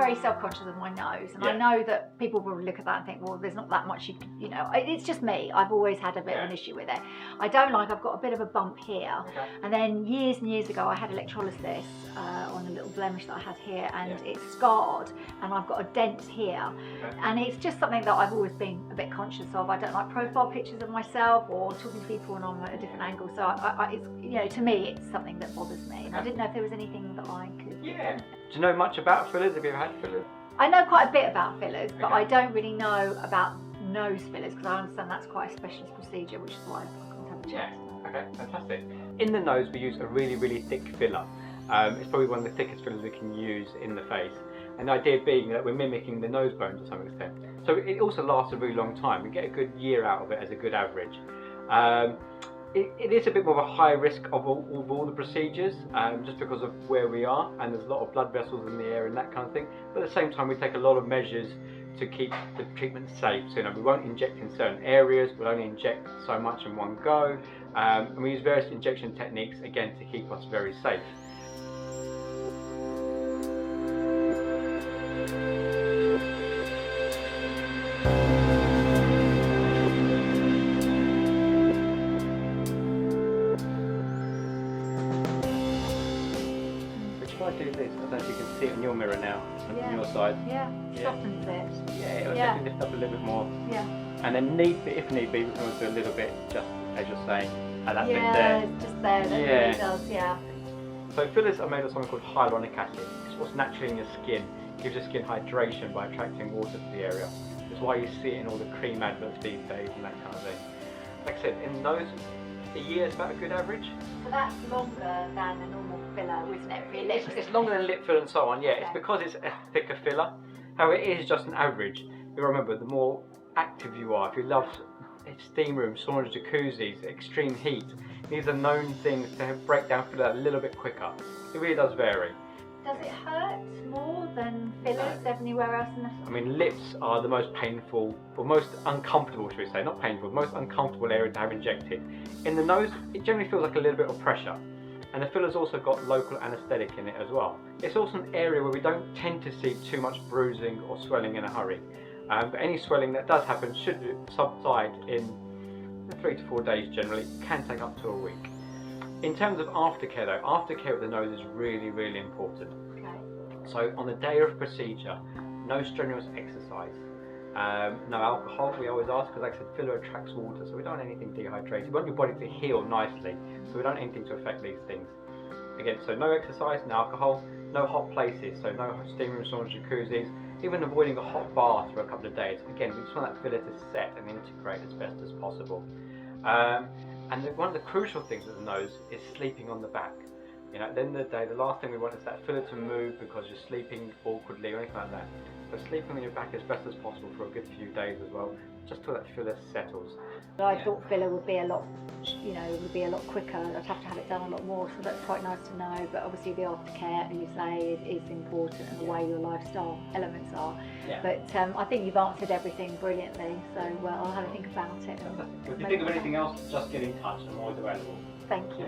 very self-conscious of my nose, and I know that people will look at that and think, well, there's not that much you know. It's just me. I've always had a bit of an issue with it. I don't like. I've got a bit of a bump here, and then years and years ago, I had electrolysis on a little blemish that I had here, and it's scarred, and I've got a dent here, and it's just something that I've always been a bit conscious of. I don't like profile pictures of myself or talking to people when I'm at a different angle. So it's, you know, to me, it's something that bothers me, and I didn't know if there was anything that I could. Do you know much about fillers? Have you ever had fillers? I know quite a bit about fillers, but I don't really know about nose fillers, because I understand that's quite a specialist procedure, which is why I couldn't have a chat. Okay, fantastic. In the nose, we use a really, really thick filler. It's probably one of the thickest fillers we can use in the face. And the idea being that we're mimicking the nose bone to some extent. So it also lasts a really long time. We get a good year out of it as a good average. It is a bit more of a high risk of all the procedures, just because of where we are, and there's a lot of blood vessels in the air and that kind of thing. But at the same time, we take a lot of measures to keep the treatment safe. So, you know, we won't inject in certain areas, we'll only inject so much in one go. And we use various injection techniques, again, to keep us very safe. If I do this, I don't know if you can see it in your mirror now, on your side. Softens it. Yeah, it'll definitely lift up a little bit more. And then if need be, we can always do a little bit, just as you're saying, at that bit there. It's just there, that really does, So fillers are made of something called hyaluronic acid. It's what's naturally in your skin. It gives your skin hydration by attracting water to the area. That's why you see it in all the cream adverts these days and that kind of thing. Like I said, in those, a year is about a good average. So that's longer than a normal filler, isn't it, for your lips? It's longer than lip filler and so on, It's because it's a thicker filler. However, it is just an average. You remember, the more active you are, if you love steam rooms, saunas, jacuzzis, extreme heat, these are known things to break down filler a little bit quicker. It really does vary. Does it hurt more than fillers everywhere else in the... I mean, lips are the most painful, or most uncomfortable, should we say, not painful, the most uncomfortable area to have injected. In the nose, it generally feels like a little bit of pressure. And the filler's also got local anaesthetic in it as well. It's also an area where we don't tend to see too much bruising or swelling in a hurry. But any swelling that does happen should subside in 3 to 4 days generally. It can take up to a week. In terms of aftercare though, aftercare with the nose is really, really important. So on the day of procedure, no strenuous exercise. No alcohol, we always ask, because like I said, filler attracts water, so we don't want anything dehydrated. We want your body to heal nicely, so we don't want anything to affect these things. Again, so no exercise, no alcohol, no hot places, so no steam rooms, saunas, jacuzzis, even avoiding a hot bath for a couple of days. Again, we just want that filler to set and integrate as best as possible. One of the crucial things with the nose is sleeping on the back. You know, at the end of the day, the last thing we want is that filler to move because you're sleeping awkwardly or anything like that. So sleeping on your back as best as possible for a good few days as well, just till that filler settles. I thought filler would be a lot, would be a lot quicker. I'd have to have it done a lot more, so that's quite nice to know. But obviously the aftercare, as you say, is important, and the way your lifestyle elements are. But I think you've answered everything brilliantly, so I'll have a think about it. If you think of anything else, just get in touch. I'm always available. Thank you.